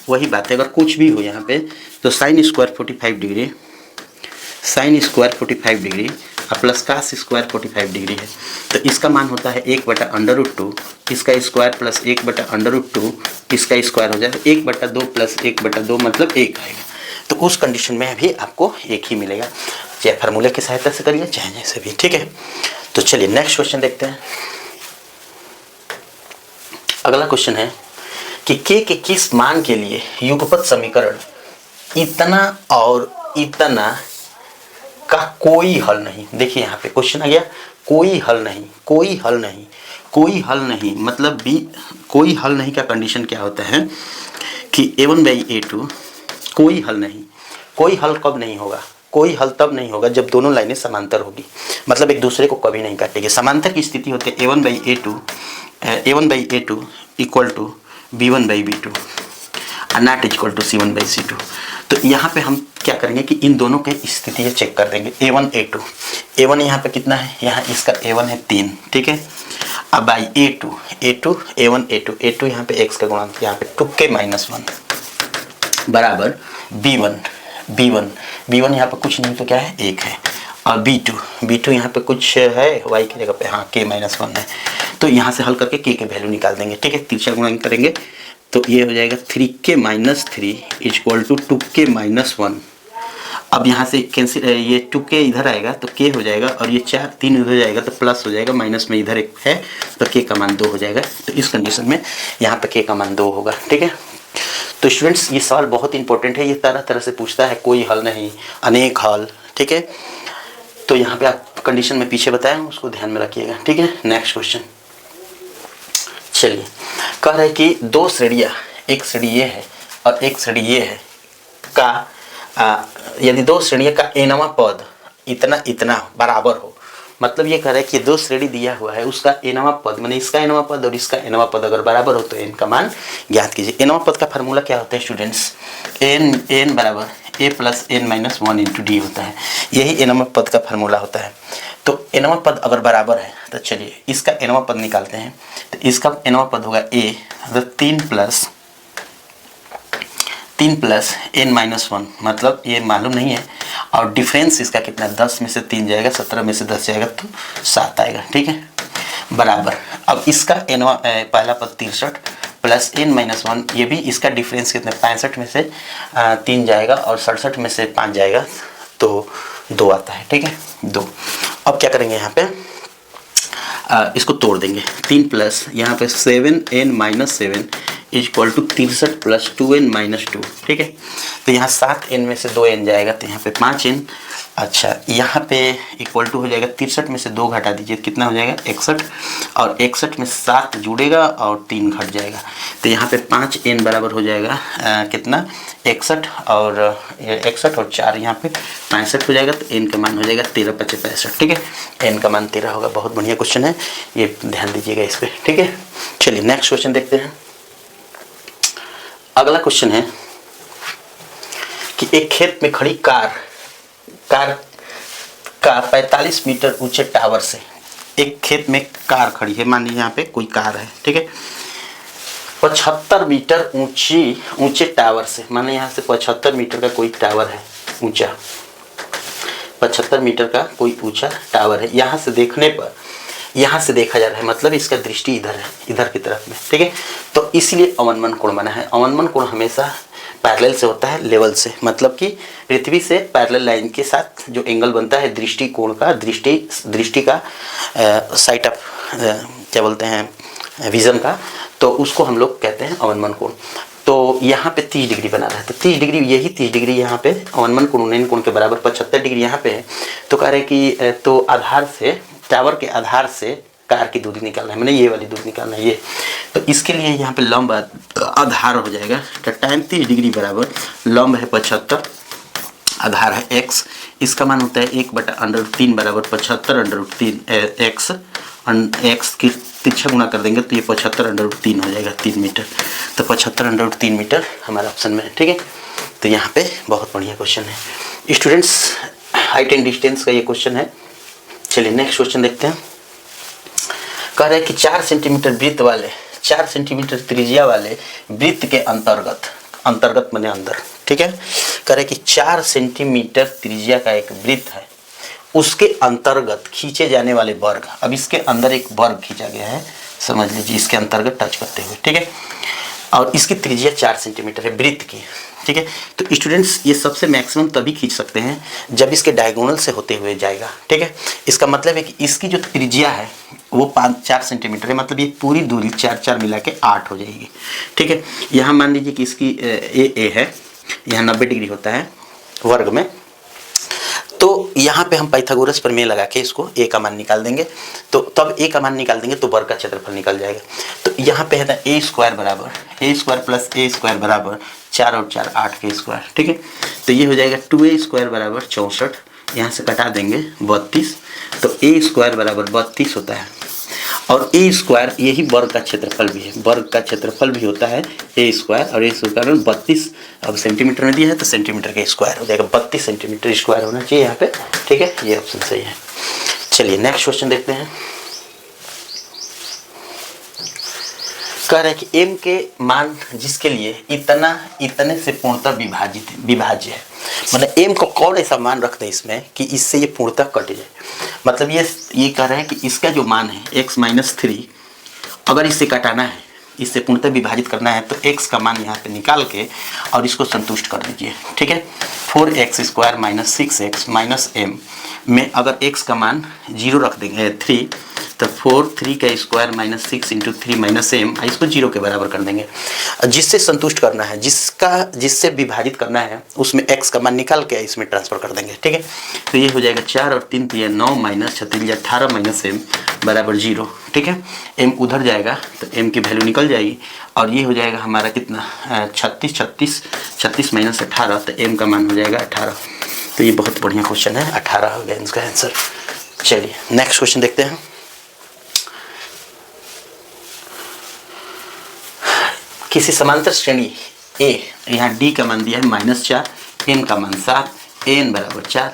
वही बात है, अगर कुछ भी हो यहाँ पे तो sine square 45 degree, sine square 45 degree और प्लस कास स्क्वायर 45 डिग्री है, तो इसका मान होता है 1/√2, इसका स्क्वायर प्लस 1/√2, इसका स्क्वायर हो जाएगा 1/2 प्लस 1/2 मतलब 1 आएगा। तो उस कंडीशन में भी आपको 1 ही मिलेगा, चाहे फार्मूले की सहायता से करिए चाहे जैसे भी, ठीक है। तो चलिए नेक्स्ट क्वेश्चन देखते हैं। अगला क्वेश्चन है कि के किस मान के लिए युगपत समीकरण इतना और इतना का कोई हल नहीं। देखिए यहाँ पे क्वेश्चन आ गया, कोई हल नहीं, कोई हल नहीं, कोई हल नहीं, मतलब भी कोई हल नहीं का कंडीशन क्या होता है कि a1/a2 कोई हल नहीं। कोई हल कब नहीं होगा? कोई हल तब नहीं होगा जब दोनों लाइनें समांतर होगी, मतलब एक दूसरे को कभी नहीं काटेगी। समांतर की स्थिति होती है a1/a2 इक्वल टू b1/b2 और नॉट इक्वल टू c1/c2। तो यहाँ पे हम क्या करेंगे कि इन दोनों के स्थिति चेक कर देंगे। a1 a2, a1 यहाँ पे कितना है, यहाँ इसका a1 है 3, ठीक है। अब बाई a2 a1 a2 यहाँ पे x का गुणांक यहाँ पे 2k-1 बराबर b1 यहाँ पे कुछ नहीं तो क्या है 1 है, और b2 यहाँ पे कुछ है y की जगह पे, हाँ k-1 है। तो यहाँ से हल करके k के वैल्यू निकाल देंगे, ठीक है। तिरछा गुणांक करेंगे तो ये हो जाएगा 3k-3 इक्वल टू 2k-1। अब यहाँ से कैंसिल, ये 2k इधर आएगा तो k हो जाएगा, और ये 3 इधर जाएगा तो प्लस हो जाएगा, माइनस में इधर 1 है तो k का मान 2 हो जाएगा। तो इस कंडीशन में यहाँ पे k का मान 2 होगा, ठीक है। तो स्टूडेंट्स, ये सवाल बहुत इंपॉर्टेंट है, ये तरह तरह से पूछता है, कोई हल नहीं, अनेक हल, ठीक है। तो यहाँ पे आप कंडीशन में पीछे बताया हूँ, उसको ध्यान में रखिएगा, ठीक है। नेक्स्ट क्वेश्चन, चलिए कह रहा है कि दो श्रेणियाँ, एक श्रेणी ये है और एक श्रेणी ये है का यदि दो श्रेणियों का एनवां पद इतना इतना बराबर हो, मतलब ये कह रहा है कि दो श्रेणी दिया हुआ है, उसका एनवां पद माने इसका एनवां पद और इसका एनवां पद अगर बराबर हो तो एन का मान ज्ञात कीजिए। एनवां पद का फार्मूला क्या होता है स्टूडेंट्स? एन बराबर a plus n minus 1 into d होता है, यही एनवां पद का फार्मूला होता है। तो एनवां पद अगर बराबर है तो चलिए इसका एनवां पद निकालते हैं। तो इसका एनवां पद होगा ए, मतलब 3 प्लस एन माइनस 1, मतलब ये मालूम नहीं है, और डिफरेंस इसका कितना, 10 में से 3 जाएगा, 17 में से 10 जाएगा तो 7 आएगा, ठीक है, बराबर। अब इसका एनवा पहला पद 63 प्लस एन माइनस 1, ये भी इसका डिफरेंस कितना, 65 में से 3 जाएगा और 67 में से 5 जाएगा तो 2 आता है, ठीक है, 2। अब क्या करेंगे यहाँ पे, इसको तोड़ देंगे। 3 प्लस यहाँ पे 7n minus 7 equal to 63 plus 2n minus 2, ठीक है। तो यहाँ 7n में से 2n जाएगा तो यहाँ पे 5n। अच्छा, यहाँ पे इक्वल टू हो जाएगा 63 में से 2 घटा दीजिए, कितना हो जाएगा 61, और 61 में 7 जुड़ेगा और 3 घट जाएगा, तो यहाँ पे 5n बराबर हो जाएगा कितना 61, और 61 और 4 यहाँ पे 65 हो जाएगा, तो n का मान हो जाएगा 13 × 5 = 65, ठीक है, n का मान 13 होगा। बहुत बढ़िया क्वेश्चन है, ये ध्यान दीजिएगा इस पर, ठीक है। चलिए नेक्स्ट क्वेश्चन देखते हैं। अगला क्वेश्चन है कि एक खेत में खड़ी कार का 45 मीटर ऊंचे टावर से, एक खेत में कार खड़ी है, मान लीजिए यहाँ पे कोई कार है, ठीक है, 75 मीटर ऊंचे टावर से, माने यहाँ से 75 मीटर का कोई टावर है ऊंचा, 75 मीटर का कोई ऊंचा टावर है, यहाँ से देखने पर, यहाँ से देखा जा रहा है, मतलब इसका दृष्टि इधर है, इधर की तरफ में, ठीक है। तो इसलिए अवनमन कोण बना है। अवनमन कोण हमेशा पैरेलल से होता है लेवल से, मतलब कि पृथ्वी से पैरेलल लाइन के साथ जो एंगल बनता है दृष्टि कोण का, दृष्टि का साइट ऑफ क्या बोलते हैं, विजन का, तो उसको हम लोग कहते हैं अवनमन कोण। तो यहाँ पे 30 डिग्री बना रहा है, तो 30 डिग्री, यही 30 डिग्री यहाँ पे अवनमन कोण उन्नयन कोण के बराबर 75 डिग्री यहाँ पे है। तो कह रहे कि तो आधार से, टावर के आधार से कार की दूरी निकालना है, मैंने ये वाली दूरी निकालना है ये, तो इसके लिए यहाँ पे लंब आधार हो जाएगा, तो tan 30 डिग्री बराबर लंब है 75, आधार है x, इसका मान होता है 1/√3 बराबर 75√3 x की तिरछा गुणा कर देंगे तो ये 75√3 हो जाएगा 3 मीटर, तो 75√3 मीटर हमारा ऑप्शन में है, ठीक है। तो यहाँ पे बहुत बढ़िया क्वेश्चन है स्टूडेंट्स, हाइट एंड डिस्टेंस का ये क्वेश्चन है। चलिए नेक्स्ट क्वेश्चन देखते हैं। कह रहे हैं कि 4 सेंटीमीटर वृत्त वाले, 4 सेंटीमीटर त्रिज्या वाले वृत्त के अंतर्गत माने अंदर, ठीक है। कह रहे हैं कि 4 सेंटीमीटर त्रिज्या का एक वृत्त है, उसके अंतर्गत खींचे जाने वाले वर्ग, अब इसके अंदर एक वर्ग खींचा गया है, समझ लीजिए इसके अंतर्गत टच करते हुए, ठीक है, और इसकी त्रिज्या 4 सेंटीमीटर है वृत्त की, ठीक है। तो स्टूडेंट्स ये सबसे मैक्सिमम तभी खींच सकते हैं जब इसके डायगोनल से होते हुए जाएगा, ठीक है। इसका मतलब है कि इसकी जो त्रिज्या है वो 4 सेंटीमीटर है, मतलब ये पूरी दूरी 4 मिला के 8 हो जाएगी, ठीक है। यहाँ मान लीजिए कि इसकी ए है, यहाँ 90 डिग्री होता है वर्ग में, तो यहाँ पे हम पाइथागोरस प्रमेय लगा के इसको ए का मान निकाल देंगे, तो तब ए का मान निकाल देंगे तो वर्ग का क्षेत्रफल निकल जाएगा। तो यहाँ पे है ना a² बराबर a² + a² बराबर 4 और 4 8 के स्क्वायर, ठीक है। तो ये हो जाएगा 2a² बराबर 64, यहाँ से कटा देंगे 32, तो a² बराबर 32 होता है, और a² यही वर्ग का क्षेत्रफल भी है, वर्ग का क्षेत्रफल भी होता है a² और a² 32, अब सेंटीमीटर में दिया है तो सेंटीमीटर का स्क्वायर हो जाएगा, 32 सेंटीमीटर स्क्वायर होना चाहिए यहाँ पे, ठीक है, ये ऑप्शन सही है। चलिए नेक्स्ट क्वेश्चन देखते हैं। कह रहे हैं कि m के मान जिसके लिए इतने से पूर्णतः विभाज्य है, मतलब m को कौन ऐसा मान रखते हैं इसमें कि इससे ये पूर्णतः कट जाए, मतलब ये कह रहे हैं कि इसका जो मान है x - 3, अगर इससे कटाना है, इससे पूर्णतः विभाजित करना है तो x का मान यहाँ पे निकाल के और इसको संतुष्ट कर दीजिए, ठीक है। 4x² minus 6x minus m में अगर x का मान 0 रख देंगे 3, तो 3 का square minus 6 into 3 minus m, इसको 0 के बराबर कर देंगे। जिससे संतुष्ट करना है, जिससे विभाजित करना है उसमें x का मान निकाल के इसमें ट्रांसफर कर देंगे, ठीक है। तो ये हो जाएगा 4 और 3 3 9 माइनस 36 18 माइनस m बराबर 0, ठीक है। m उधर जाएगा तो m की वैल्यू निकल जाएगी और ये हो जाएगा हमारा कितना 36 माइनस 18, तो m का मान हो जाएगा 18। तो ये बहुत बढ़िया क्वेश्चन है, 18 हो गया इसका आंसर। चलिए नेक्स्ट क्वेश्चन देखते हैं। किसी समांतर श्रेणी A, यहाँ D का मान दिया है -4, n का मान 7, an बराबर 4,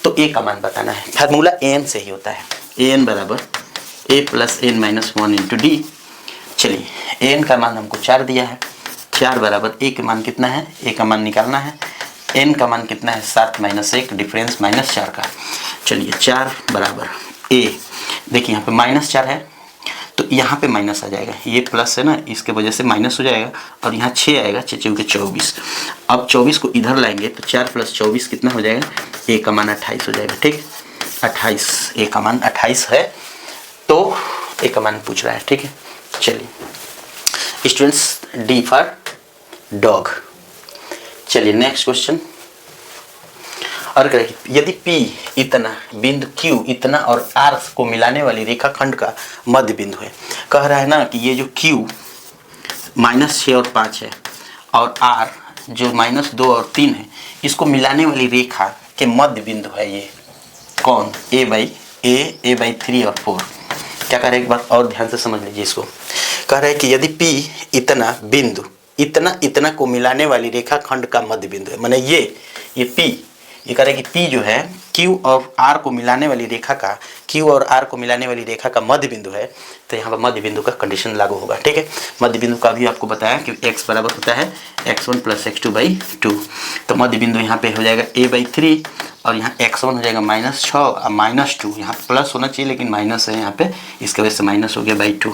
तो A का मान बताना है। फार्मूला an से ही होता है, an बराबर a plus n minus 1 into D. चलिए n का मान हमको 4 दिया है, 4 बराबर a के मान कितना है, a का मान निकालना है, n का मान कितना है 7 माइनस 1, डिफरेंस -4 का। चलिए 4 बराबर a, देखिए यहाँ पे -4 है तो यहाँ पे माइनस आ जाएगा, ये प्लस है ना इसके वजह से माइनस हो जाएगा और यहाँ 6 आएगा, 6 चौके 24। अब 24 को इधर लाएंगे तो 4 प्लस 24 कितना हो जाएगा, a का मान 28 हो जाएगा, ठीक 28, a का मान 28 है तो a का मान पूछ रहा है, ठीक है। चलिए स्टूडेंट्स, D फॉर डॉग। चलिए नेक्स्ट क्वेश्चन। और यदि P इतना, बिंदु Q इतना और R को मिलाने वाली रेखाखंड का मध्य बिंदु है। कह रहा है ना कि ये जो Q -6 और 5 है और R जो -2 और 3 है, इसको मिलाने वाली रेखा के मध्य बिंदु है ये कौन, A/3 और 4। क्या कह रहे हैं, एक बात और ध्यान से समझ लीजिए इसको। कह रहा है कि यदि P इतना बिंदु इतना को मिलाने वाली रेखाखंड का मध्य बिंदु है, माने ये P, ये कह रहे हैं कि P जो है Q और R को मिलाने वाली रेखा का, Q और R को मिलाने वाली रेखा का मध्य बिंदु है, तो यहाँ पर मध्य बिंदु का कंडीशन लागू होगा, ठीक है। मध्य बिंदु का भी आपको बताया कि x बराबर होता है x1 प्लस x2/2, तो मध्य बिंदु यहाँ पे हो जाएगा a/3 और यहाँ x1 हो जाएगा -6 और -2, यहाँ प्लस होना चाहिए लेकिन माइनस है यहाँ पे, इसके वजह से माइनस हो गया /2,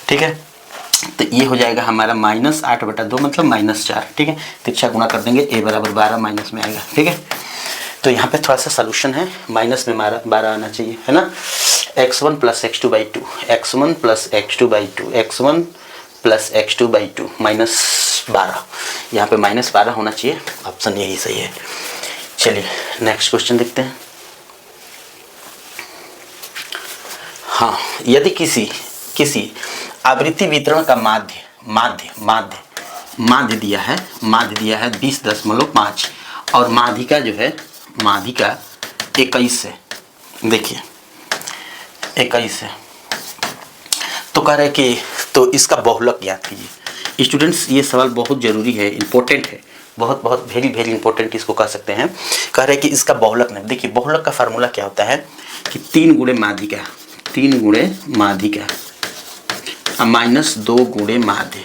ठीक है। तो ये हो जाएगा हमारा -8/2 मतलब -4, ठीक है। तिरछा गुणा कर देंगे, a बराबर 12 माइनस में आएगा, ठीक है। तो यहाँ पे थोड़ा सा सोल्यूशन है, माइनस में 12 आना चाहिए, है ना। x1 plus x2/2, x1 plus x2/2, x1 plus x2/2 -12, यहाँ पे -12 होना चाहिए, ऑप्शन यही सही है। चलिए नेक्स्ट क्वेश्चन देखते हैं। हाँ, यदि किसी आवृत्ति वितरण का माध्य दिया है 20.5 और माध्यिका जो है 21 है, देखिए 21 है, तो कह रहे कि तो इसका बहुलक ज्ञात कीजिए। स्टूडेंट्स, ये सवाल बहुत जरूरी है, इंपॉर्टेंट है, बहुत वेरी इंपॉर्टेंट इसको कह सकते हैं। कह रहे कि इसका बहुलक नहीं, देखिए बहुलक का फार्मूला क्या होता है कि 3 गुणे माध्यिका -2 गुणे माध्य,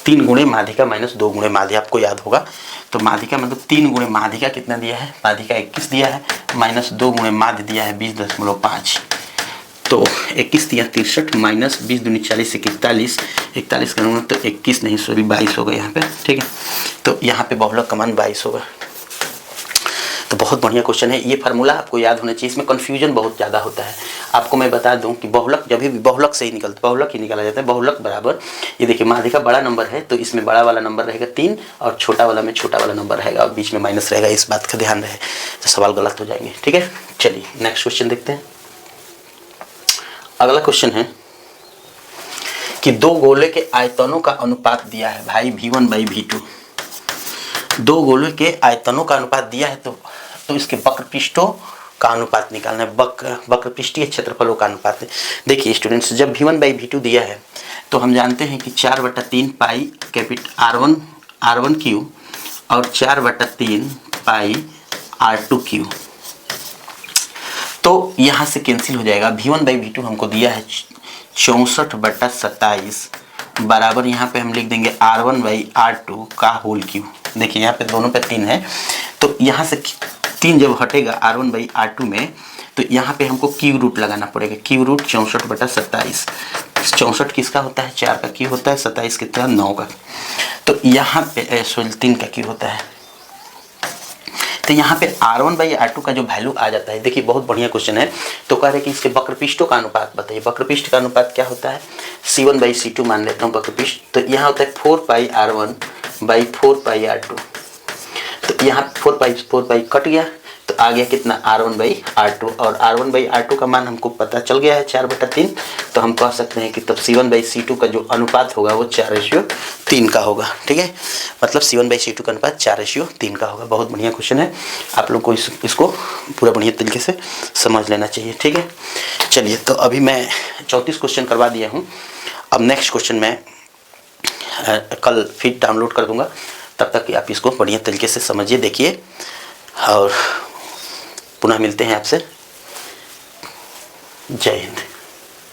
3 गुणे माध्यिका -2 गुणे माध्य, आपको याद होगा। तो माध्यिका मतलब 3 गुणे माध्यिका कितना दिया है, माध्यिका 21 दिया है, -2 गुणे माध्य दिया है 20.5, तो 21 दिया 63 माइनस 20 दूनी 40 से 41 का नंबर, तो 21 नहीं सॉरी 22 होगा यहाँ पे, ठीक है। तो यहाँ पे बहुलक का मान 22 होगा। तो बहुत बढ़िया क्वेश्चन है, ये फार्मूला आपको याद होना चाहिए, इसमें कन्फ्यूजन बहुत ज़्यादा होता है। आपको मैं बता दूं कि बहुलक जब भी बहुलक से ही बहुलक ही निकाला जाता है। बहुलक बराबर, ये देखिए माध्यिका बड़ा नंबर है तो इसमें बड़ा वाला नंबर रहेगा 3 और छोटा वाला में छोटा वाला नंबर रहेगा और बीच में माइनस रहेगा, इस बात का ध्यान रहे, तो सवाल गलत हो जाएंगे, ठीक है। चलिए नेक्स्ट क्वेश्चन देखते हैं। अगला क्वेश्चन है कि 2 गोले के आयतनों का अनुपात दिया है भाई v1/v2, 2 गोले के आयतनों का अनुपात दिया है तो इसके वक्रपृष्ठों का अनुपात निकालना है, वक्रपृष्ठीय क्षेत्रफलों का अनुपात है। देखिए स्टूडेंट्स, जब v1/v2 दिया है तो हम जानते हैं कि 4/3 पाई r1 क्यू और 4/3 पाई r2 क्यू, तो यहाँ से कैंसिल हो जाएगा। v1/v2 हमको दिया है 64/27 बराबर, यहाँ पे हम लिख देंगे r1/r2 का होल क्यू। देखिए यहाँ पे दोनों पे 3 है तो यहाँ से 3 जब हटेगा r1/r2 में, तो यहाँ पे हमको क्यू रूट लगाना पड़ेगा, क्यू रूट 64/27, 64 किसका होता है, 4 का क्यू होता है, 27 कितना, 9 का। तो यहाँ पे 3 का क्यू होता है। तो यहाँ पे R1/R2 का जो वैल्यू आ जाता है, देखिए बहुत बढ़िया क्वेश्चन है। तो कह रहे कि इसके वक्रपृष्ठों का अनुपात बताइए। वक्रपृष्ठ का अनुपात क्या होता है, C1/C2 मान लेता हूँ वक्रपृष्ठ। तो यहाँ होता है 4πR1/4πR2। तो यहाँ 4π कट गया, तो आ गया कितना, R1/R2। और R1/R2 का मान हमको पता चल गया है 4/3। तो हम कह सकते हैं कि तब C1/C2 का जो अनुपात होगा वो 4:3 का होगा। ठीक है, मतलब C1/C2 का अनुपात 4:3 का होगा। बहुत बढ़िया क्वेश्चन है, आप लोग को इसको पूरा बढ़िया तरीके से समझ लेना चाहिए। ठीक है, चलिए तो अभी मैं 34 क्वेश्चन करवा दिया हूँ। अब नेक्स्ट क्वेश्चन मैं कल फिर डाउनलोड कर दूँगा, तब तक कि आप इसको बढ़िया तरीके से समझिए, देखिए, और पुनः मिलते हैं आपसे। जय हिंद।